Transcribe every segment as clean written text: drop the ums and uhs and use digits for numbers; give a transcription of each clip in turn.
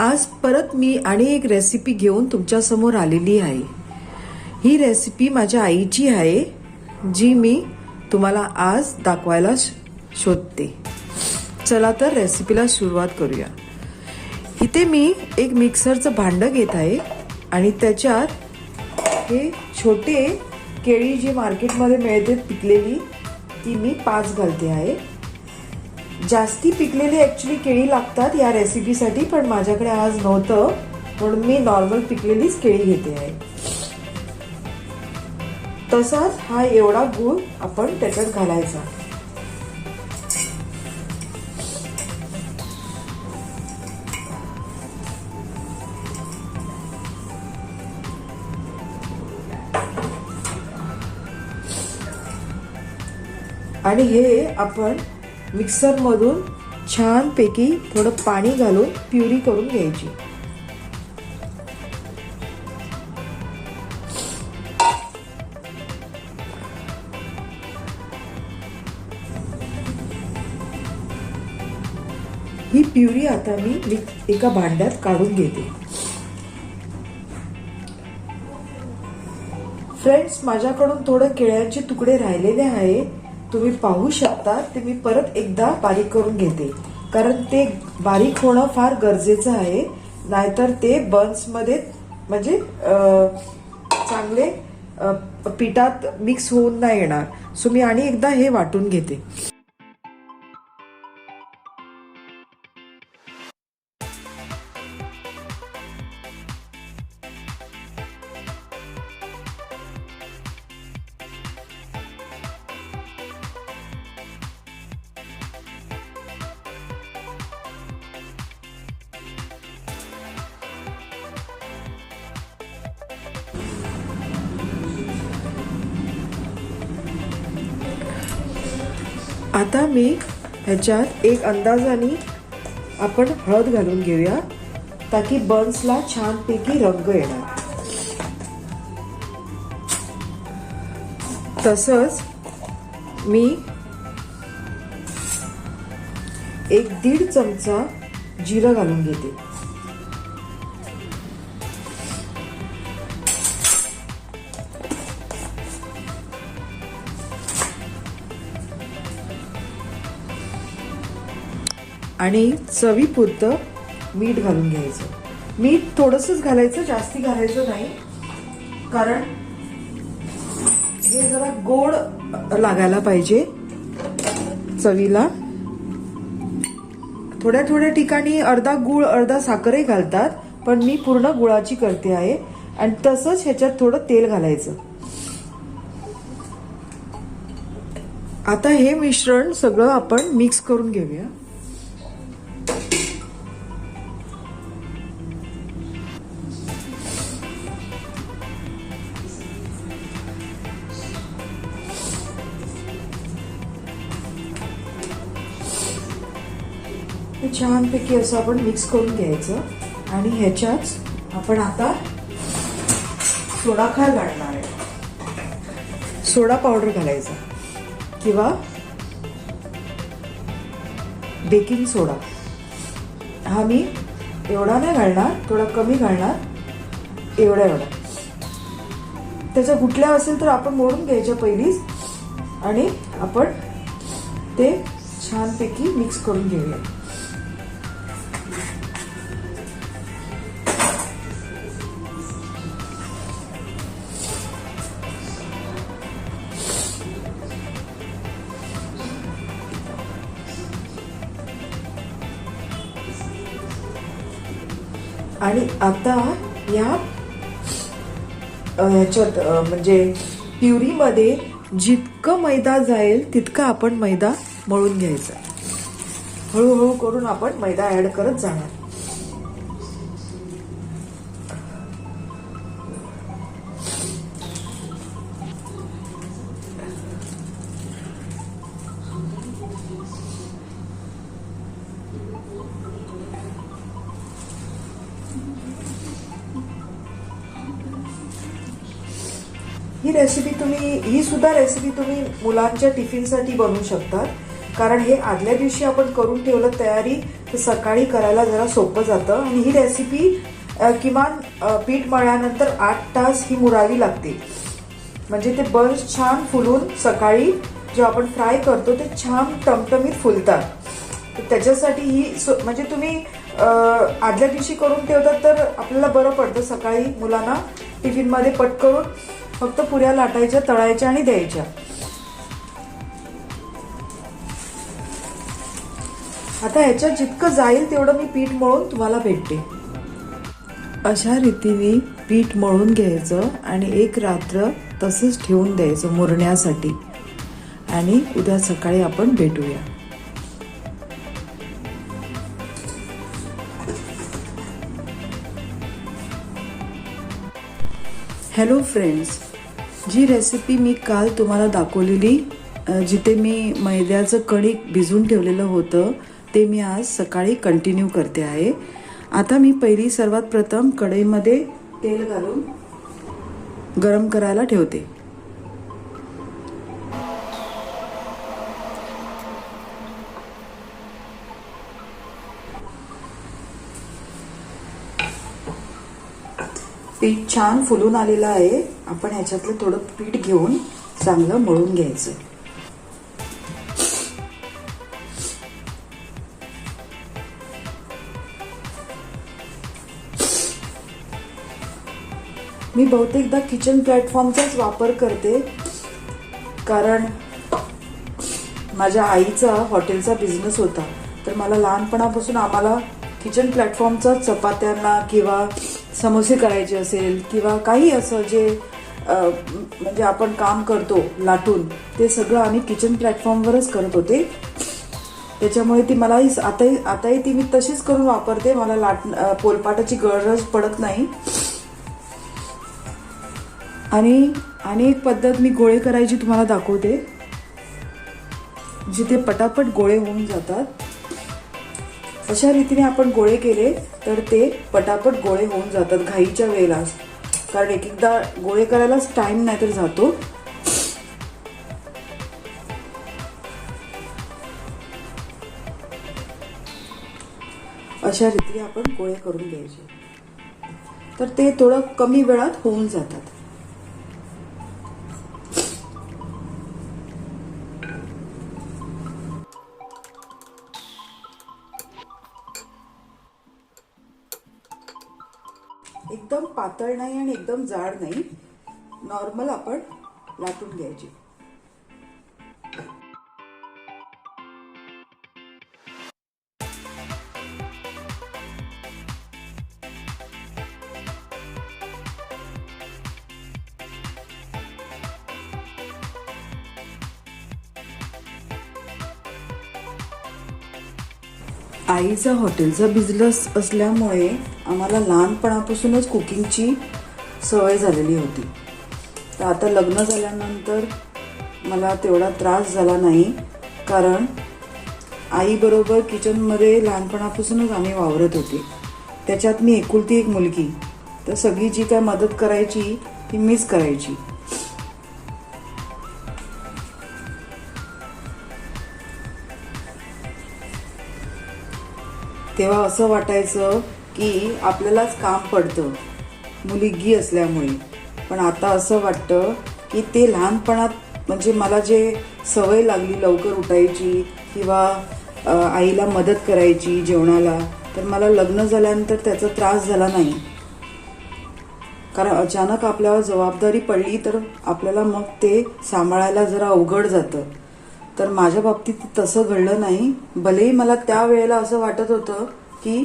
आज परत मी आणि एक रेसिपी घेऊन तुमच्या समोर आलेली आहे। ही रेसिपी माझ्या आईची आहे जी मी तुम्हाला आज दाखवायला शोधते। चला तर रेसिपीला सुरुवात करूया। इथे मी एक मिक्सरचं भांडं घेत आहे आणि त्याच्यात हे छोटे केळी जी मार्केटमध्ये मिळते पिकलेली ती मी 5 घालते आहे। जास्ती पिकलेली ॲक्च्युअली केळी लागतात या रेसिपीसाठी, पण माझ्याकडे आज नव्हतं म्हणून मी नॉर्मल पिकलेलीच केळी घेते आहे। तसाच हा एवढा गूळ आपण त्याच्यात घालायचा। आणि हे आपण मिक्सर मधून छान पैकी थोडं पाणी घालून प्युरी करून घ्यायची। ही प्युरी आता मी एका भांड्यात काढून घेते। फ्रेंड्स, माझ्याकडून थोडे केळ्याचे तुकडे राहिलेले आहे, तुम्ही पाहू शकता। ते मी परत एकदा बारीक करून घेते, कारण ते बारीक होणं फार गरजेचं आहे, नाहीतर ते बन्स मध्ये म्हणजे चांगले पिठात मिक्स होऊन नाही येणार। सो मी आणि एकदा हे वाटून घेते। आता मी ह्याच्यात एक अंदाजाने आपण हळद घालून घेऊया, ताकी बन्सला छानपैकी रंग येणार। तसंच मी 1-1.5 चमचा जिरं घालून घेते। आणि चवीपुरतं मीठ घालून घ्यायचं। मीठ थोडंसंच घालायचं, जास्ती घालायचं नाही, कारण हे जरा गोड लागायला पाहिजे चवीला। थोड्या थोड्या ठिकाणी अर्धा गूळ अर्धा साखरही घालतात, पण मी पूर्ण गुळाची करते आहे। आणि तसंच ह्याच्यात थोडं तेल घालायचं। आता हे मिश्रण सगळं आपण मिक्स करून घेऊया। छानपैकी असं आपण मिक्स करून घ्यायचं। आणि ह्याच्यात आपण आता सोडा खार घालणार आहे। सोडा पावडर घालायचा किंवा बेकिंग सोडा। हा मी एवढा नाही घालणार, थोडा कमी घालणार, एवढा। त्याच्या गुठल्या असेल तर आपण मोडून घ्यायच्या पहिलीच, आणि आपण ते छानपैकी मिक्स करून घेऊया। आणि आता ह्याच्यात म्हणजे प्युरीमध्ये जितकं मैदा जाईल तितका आपण मैदा मळून घ्यायचा। हळूहळू करून आपण मैदा ऍड करत जाणार। ही सुद्धा रेसिपी तुम्ही मुलांच्या टिफिनसाठी बनवू शकता। कारण हे आदल्या दिवशी आपण करून ठेवलं तयारी तर सकाळी करायला जरा सोपं जातं. आणि ही रेसिपी किमान पीठ मळल्यानंतर 8 तास ही मुरावी लागते, म्हणजे ते बन्स छान फुलून सकाळी जेव्हा आपण फ्राय करतो ते छान टमटमीत फुलतात. त्याच्यासाठी ही म्हणजे तुम्ही आदल्या दिवशी करून ठेवतात तर आपल्याला बरं पडतं. सकाळी मुलांना टिफिनमध्ये पट करून फक्त पुऱ्या लाटायच्या, तळायच्या आणि द्यायच्या. आता ह्याच्यात जितकं जाईल तेवढं मी पीठ मळून तुम्हाला भेटते. अशा रीतीने पीठ मळून घ्यायचं आणि एक रात्र तसंच ठेवून द्यायचं मुरण्यासाठी, आणि उद्या सकाळी आपण भेटूया. हॅलो फ्रेंड्स, जी रेसिपी मी काल तुम्हाला दाखवलेली, जिथे मी मैद्याचं कणिक भिजवून ठेवलेलं होतं, ते मी आज सकाळी कंटिन्यू करते आहे. आता मी सर्वात प्रथम कढईमध्ये तेल घालून गरम करायला ठेवते. पीठ छान फुलून आलेलं आहे. आपण ह्याच्यातलं थोडं पीठ घेऊन चांगलं मळून घ्यायचं. मी बहुतेकदा किचन प्लॅटफॉर्मचाच वापर करते, कारण माझ्या आईचा हॉटेलचा बिझनेस होता, तर मला लहानपणापासून आम्हाला किचन प्लॅटफॉर्मचा चपात्यांना किंवा समोसे करायचे असेल किंवा काही असं जे म्हणजे आपण काम करतो लाटून, ते सगळं आम्ही किचन प्लॅटफॉर्मवरच करत होते. त्याच्यामुळे ती मला आताही ती मी तशीच करून वापरते. मला पोलपाटाची गरज पडत नाही. आणि एक पद्धत मी गोळे करायची तुम्हाला दाखवते, जिथे पटापट गोळे होऊन जातात. अशा रीतीने आपण गोळे केले तर ते पटापट गोळे होऊन जातात घाईच्या वेळेला, कारण एकदा गोळे करायलाच टाइम नाही तर जातो. अशा रीतीने आपण गोळे करून घ्यायचे, तर ते थोडं कमी वेळात होऊन जातात. एकदम पातळ नाही आणि एकदम जाड नाही, नॉर्मल आपण लाटून घ्यायची. आईचा हॉटेलचा बिझनेस असल्यामुळे आम्हाला लहानपणापासूनच कुकिंगची सवय झालेली होती. तर आता लग्न झाल्यानंतर मला तेवढा त्रास झाला नाही, कारण आईबरोबर किचनमध्ये लहानपणापासूनच आम्ही वावरत होते. त्याच्यात मी एकुलती एक मुलगी, तर सगळी जी काय मदत करायची ती मीच करायची. तेव्हा असं वाटायचं की आपल्यालाच काम पडतं मुलगी असल्यामुळे, पण आता असं वाटतं की ते लहानपणात म्हणजे मला जे सवय लागली लवकर उठायची किंवा आईला मदत करायची जेवणाला, तर मला लग्न झाल्यानंतर त्याचा त्रास झाला नाही. कारण अचानक आपल्यावर जबाबदारी पडली तर आपल्याला मग ते सांभाळायला जरा अवघड जातं. तर माझ्या बाबतीत तसं घडलं नाही. भलेही मला त्या वेळेला असं वाटत होतं की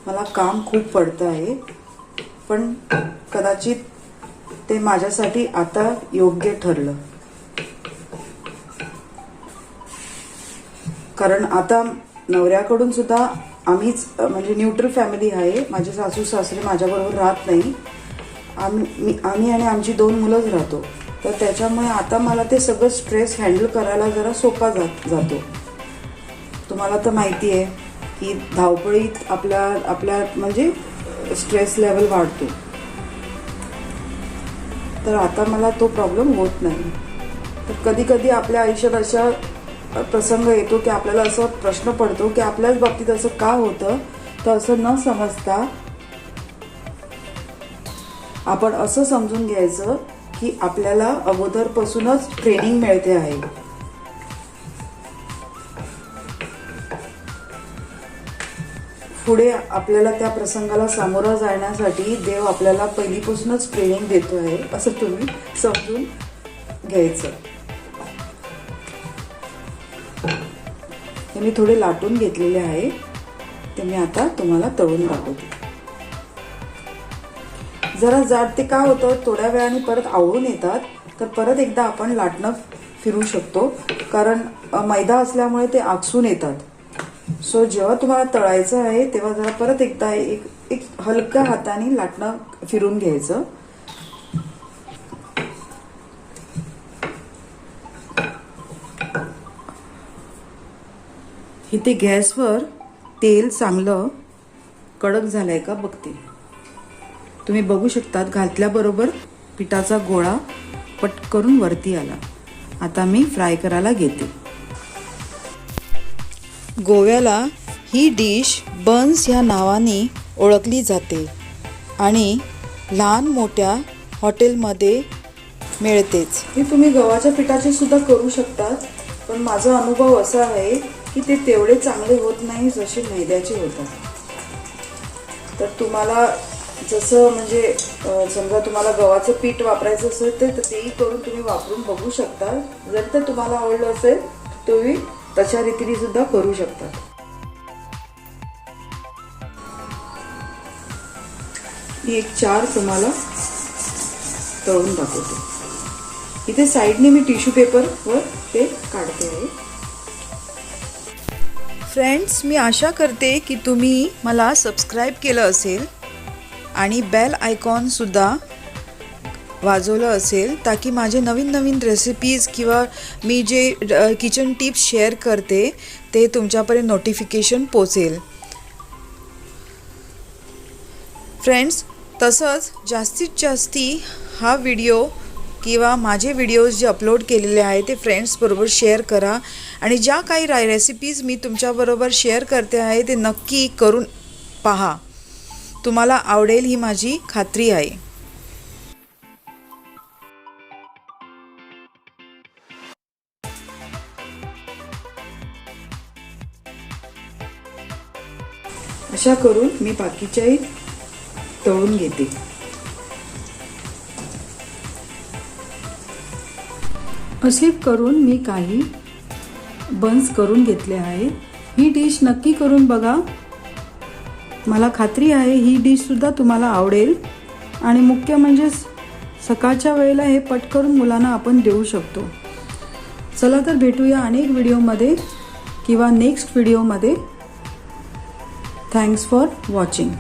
मला काम खूप पडतं आहे, पण कदाचित ते माझ्यासाठी आता योग्य ठरलं. कारण आता नवऱ्याकडून सुद्धा आम्हीच म्हणजे न्यूट्रल फॅमिली आहे. माझे सासू सासरे माझ्याबरोबर राहत नाही. आम्ही आणि आमची 2 मुलंच राहतो. तर त्याच्यामुळे आता मला ते सगळं स्ट्रेस हँडल करायला जरा सोपा जातो. तुम्हाला तर माहिती आहे की धावपळीत आपल्या म्हणजे स्ट्रेस लेवल वाढतो. तर आता मला तो प्रॉब्लेम होत नाही. तर कधी कधी आपल्या आयुष्यात अशा प्रसंग येतो की आपल्याला असं प्रश्न पडतो की आपल्याच बाबतीत असं का होतं. तर असं न समजता आपण असं समजून घ्यायचं की आपल्याला अगोदरपासूनच ट्रेनिंग मिळते आहे. पुढे आपल्याला त्या प्रसंगाला सामोरा जाण्यासाठी देव आपल्याला पहिलीपासूनच ट्रेनिंग देतो आहे असं तुम्ही समजून घ्यायचं. हे मी थोडे लाटून घेतलेले आहे, ते मी आता तुम्हाला तळून दाखवते. जरा जाड ते का होतं, थोड्या वेळाने परत आवळून येतात, तर परत एकदा आपण लाटणं फिरू शकतो, कारण मैदा असल्यामुळे ते आकसून येतात. सो जेव्हा तुम्हाला तळायचं आहे तेव्हा जरा परत एकदा एक हलक्या हाताने लाटणं फिरून घ्यायचं. इथे गॅसवर तेल चांगलं कडक झालंय का बघते. तुम्ही बघू शकतात घातल्याबरोबर पिठाचा गोळा पटकरून वरती आला. आता मी फ्राय करायला घेते. गोव्याला ही डिश बन्स ह्या नावाने ओळखली जाते आणि लहान मोठ्या हॉटेलमध्ये मिळतेच. हे तुम्ही गव्हाच्या पिठाचे सुद्धा करू शकतात, पण माझा अनुभव असा आहे की ते तेवढे चांगले होत नाही जसे मैद्याचे होतात. तर तुम्हाला जसं म्हणजे समजा तुम्हाला गव्हाचं पीठ वापरायचं असेल तर तेही करून तुम्ही वापरून बघू शकता. जर तर तुम्हाला आवडलं असेल तुम्ही तशा रीतीने सुद्धा करू शकता. ही एक 4 तुम्हाला तळून दाखवते. इथे साईडने मी टिश्यू पेपरवर ते काढते आहे. फ्रेंड्स, मी आशा करते की तुम्ही मला सबस्क्राईब केलं असेल आणि बेल आयकॉन सुद्धा वाजवलं असेल, ताकी माझे नवीन नवीन रेसिपीज किंवा मी जे किचन टिप्स शेअर करते ते तुमच्यापर्यंत नोटिफिकेशन पोचेल. फ्रेंड्स, तसंच जास्तीत जास्ती हा व्हिडिओ किंवा माझे व्हिडिओज जे अपलोड केलेले आहे ते फ्रेंड्सबरोबर शेअर करा आणि ज्या काही रेसिपीज मी तुमच्याबरोबर शेअर करते आहे ते नक्की करून पहा. तुम्हाला आवडेल ही माझी खात्री आहे. अशा करून मी बाकीच्याही तळून घेते. असे करून मी काही बन्स करून घेतले आहे. ही डिश नक्की करून बघा. मला खात्री आहे ही डिश सुद्धा तुम्हाला आवडेल आणि मुख्य म्हणजे सकाळच्या वेळेला हे पटकन मुलांना आपण देऊ शकतो. चला तर भेटूया अनेक व्हिडिओमध्ये किंवा नेक्स्ट व्हिडिओमध्ये. Thanks for watching.